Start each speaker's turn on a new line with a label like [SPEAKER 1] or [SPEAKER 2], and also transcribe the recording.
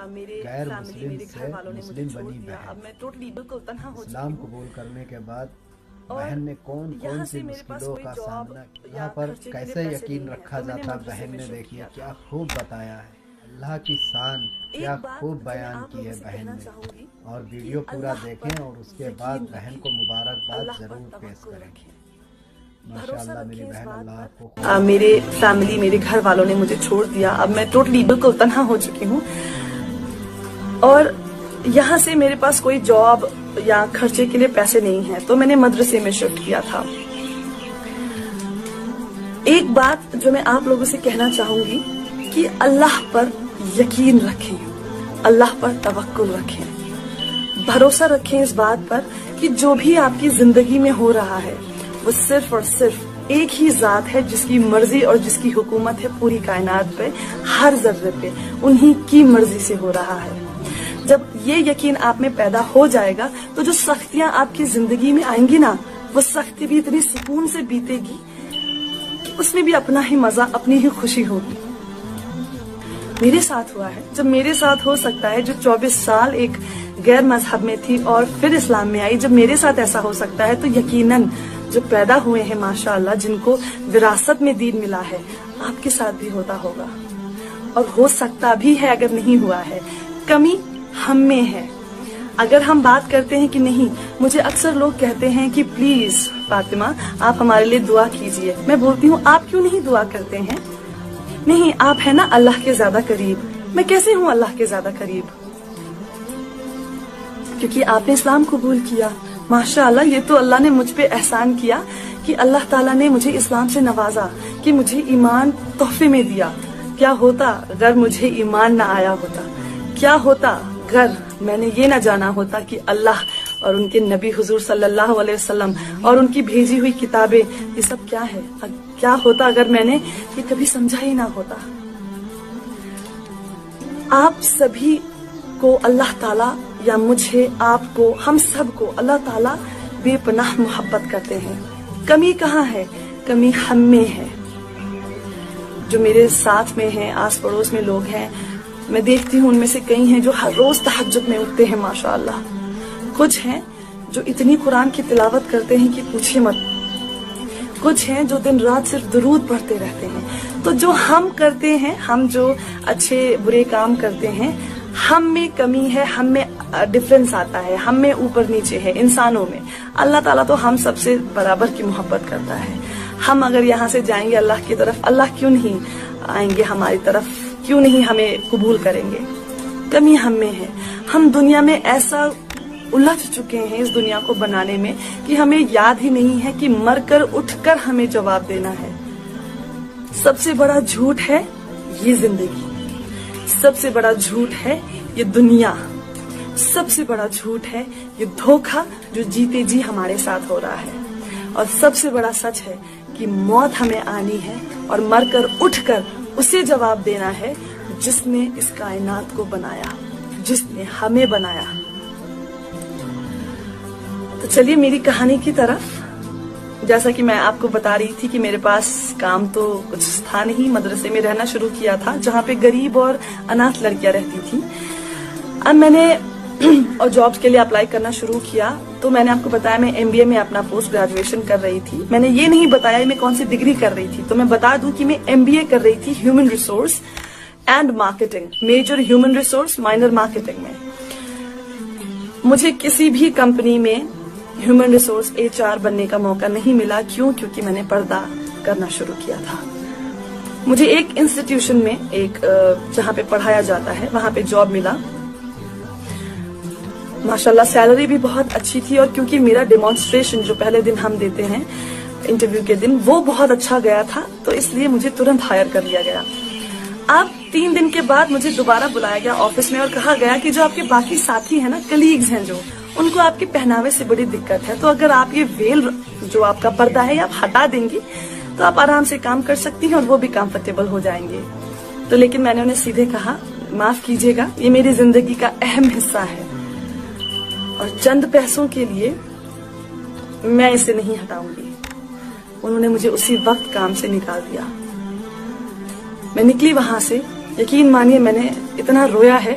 [SPEAKER 1] غیر مسلم سے مسلم بنی بہن، اسلام قبول کرنے کے بعد بہن نے کون کون سی مشکلوں کا سامنا، یہاں پر کیسے یقین رکھا جاتا بہن نے دیکھیے کیا خوب بتایا ہے، اللہ کی شان کیا خوب بیان کی ہے بہن نے، اور ویڈیو پورا دیکھیں اور اس کے بعد بہن کو مبارکباد ضرور پیش کریں۔ ماشاءاللہ میری بہن، اللہ آپ کو
[SPEAKER 2] میرے فیملی، میرے گھر والوں نے مجھے چھوڑ دیا، اب میں ٹوٹلی بالکل تنہا ہو چکی ہوں، اور یہاں سے میرے پاس کوئی جاب یا خرچے کے لیے پیسے نہیں ہیں، تو میں نے مدرسے میں شفٹ کیا تھا۔ ایک بات جو میں آپ لوگوں سے کہنا چاہوں گی کہ اللہ پر یقین رکھیں، اللہ پر توکل رکھیں، بھروسہ رکھیں اس بات پر کہ جو بھی آپ کی زندگی میں ہو رہا ہے وہ صرف اور صرف ایک ہی ذات ہے جس کی مرضی اور جس کی حکومت ہے پوری کائنات پہ، ہر ذرے پہ انہی کی مرضی سے ہو رہا ہے۔ جب یہ یقین آپ میں پیدا ہو جائے گا تو جو سختیاں آپ کی زندگی میں آئیں گی نا، وہ سختی بھی اتنی سکون سے بیتے گی کہ اس میں بھی اپنا ہی مزہ، اپنی ہی خوشی ہوگی۔ میرے ساتھ ہوا ہے، جب میرے ساتھ ہو سکتا ہے جو 24 سال ایک غیر مذہب میں تھی اور پھر اسلام میں آئی، جب میرے ساتھ ایسا ہو سکتا ہے تو یقیناً جو پیدا ہوئے ہیں ماشاءاللہ، جن کو وراثت میں دین ملا ہے، آپ کے ساتھ بھی ہوتا ہوگا، اور ہو سکتا بھی ہے اگر نہیں ہوا ہے۔ کمی ہم میں ہے۔ اگر ہم بات کرتے ہیں کہ نہیں، مجھے اکثر لوگ کہتے ہیں کہ پلیز فاطمہ آپ ہمارے لیے دعا کیجئے، میں بولتی ہوں آپ کیوں نہیں دعا کرتے ہیں؟ نہیں، آپ ہیں نا اللہ کے زیادہ قریب۔ میں کیسے ہوں اللہ کے زیادہ قریب؟ کیونکہ آپ نے اسلام قبول کیا۔ ماشاءاللہ، یہ تو اللہ نے مجھ پہ احسان کیا کہ اللہ تعالیٰ نے مجھے اسلام سے نوازا، کہ مجھے ایمان تحفے میں دیا۔ کیا ہوتا اگر مجھے ایمان نہ آیا ہوتا؟ کیا ہوتا اگر میں نے یہ نہ جانا ہوتا کہ اللہ اور ان کے نبی حضور صلی اللہ علیہ وسلم اور ان کی بھیجی ہوئی کتابیں یہ سب کیا ہے؟ کیا ہوتا اگر میں نے یہ کبھی سمجھا ہی نہ ہوتا؟ آپ سبھی کو اللہ تعالیٰ، یا مجھے، آپ کو، ہم سب کو اللہ تعالیٰ بے پناہ محبت کرتے ہیں۔ کمی کہاں ہے؟ کمی ہم میں ہے۔ جو میرے ساتھ میں ہیں، آس پڑوس میں لوگ ہیں، میں دیکھتی ہوں ان میں سے کئی ہیں جو ہر روز تہجد میں اٹھتے ہیں ماشاءاللہ، کچھ ہیں جو اتنی قرآن کی تلاوت کرتے ہیں کہ پوچھے مت، کچھ ہیں جو دن رات صرف درود پڑھتے رہتے ہیں۔ تو جو ہم کرتے ہیں، ہم جو اچھے برے کام کرتے ہیں، ہم میں کمی ہے، ہم میں ڈفرنس آتا ہے، ہم میں اوپر نیچے ہے انسانوں میں۔ اللہ تعالیٰ تو ہم سب سے برابر کی محبت کرتا ہے۔ ہم اگر یہاں سے جائیں گے اللہ کی طرف، اللہ کیوں نہیں آئیں گے ہماری طرف؟ کیوں نہیں ہمیں قبول کریں گے؟ کمی ہم میں ہے۔ ہم دنیا میں ایسا الجھ چکے ہیں اس دنیا کو بنانے میں کہ ہمیں یاد ہی نہیں ہے کہ مر کر اٹھ کر ہمیں جواب دینا ہے۔ سب سے بڑا جھوٹ ہے یہ زندگی، سب سے بڑا جھوٹ ہے یہ دنیا، سب سے بڑا جھوٹ ہے یہ دھوکہ جو جیتے جی ہمارے ساتھ ہو رہا ہے، اور سب سے بڑا سچ ہے کہ موت ہمیں آنی ہے اور مر کر اٹھ کر اسے جواب دینا ہے جس نے اس کائنات کو بنایا، جس نے ہمیں بنایا۔ تو چلیے میری کہانی کی طرف۔ جیسا کہ میں آپ کو بتا رہی تھی کہ میرے پاس کام تو کچھ تھا نہیں، مدرسے میں رہنا شروع کیا تھا جہاں پہ غریب اور اناتھ لڑکیاں رہتی تھی۔ اب میں نے اور جابس کے لیے اپلائی کرنا شروع کیا، تو میں نے آپ کو بتایا میں MBA میں اپنا پوسٹ گریجویشن کر رہی تھی۔ میں نے یہ نہیں بتایا میں کون سی ڈگری کر رہی تھی، تو میں بتا دوں کہ میں MBA کر رہی تھی human resource and marketing, major human resource, minor marketing میں۔ مجھے کسی بھی کمپنی میں ہیومن ریسورس HR بننے کا موقع نہیں ملا۔ کیوں؟ کیونکہ میں نے پردہ کرنا شروع کیا تھا۔ مجھے ایک انسٹیٹیوشن میں، ایک جہاں پہ پڑھایا جاتا ہے، وہاں پہ جاب ملا۔ ماشاءاللہ سیلری بھی بہت اچھی تھی، اور کیونکہ میرا ڈیمانسٹریشن جو پہلے دن ہم دیتے ہیں انٹرویو کے دن، وہ بہت اچھا گیا تھا، تو اس لیے مجھے ترنت ہائر کر لیا گیا۔ اب 3 دن کے بعد مجھے دوبارہ بلایا گیا آفس میں اور کہا گیا کہ جو آپ کے باقی ساتھی ہیں نا، کلیگز ہیں جو، ان کو آپ کے پہناوے سے بڑی دقت ہے، تو اگر آپ یہ ویل جو آپ کا پردہ ہے آپ ہٹا دیں گی تو آپ آرام سے کام کر سکتی ہیں اور وہ بھی کمفرٹیبل ہو جائیں گے۔ تو لیکن میں نے انہیں سیدھے کہا معاف کیجیے گا، یہ میری زندگی کا اہم حصہ ہے اور چند پیسوں کے لیے میں اسے نہیں ہٹاؤں گی۔ انہوں نے مجھے اسی وقت کام سے نکال دیا۔ میں نکلی وہاں سے، یقین مانیے میں نے اتنا رویا ہے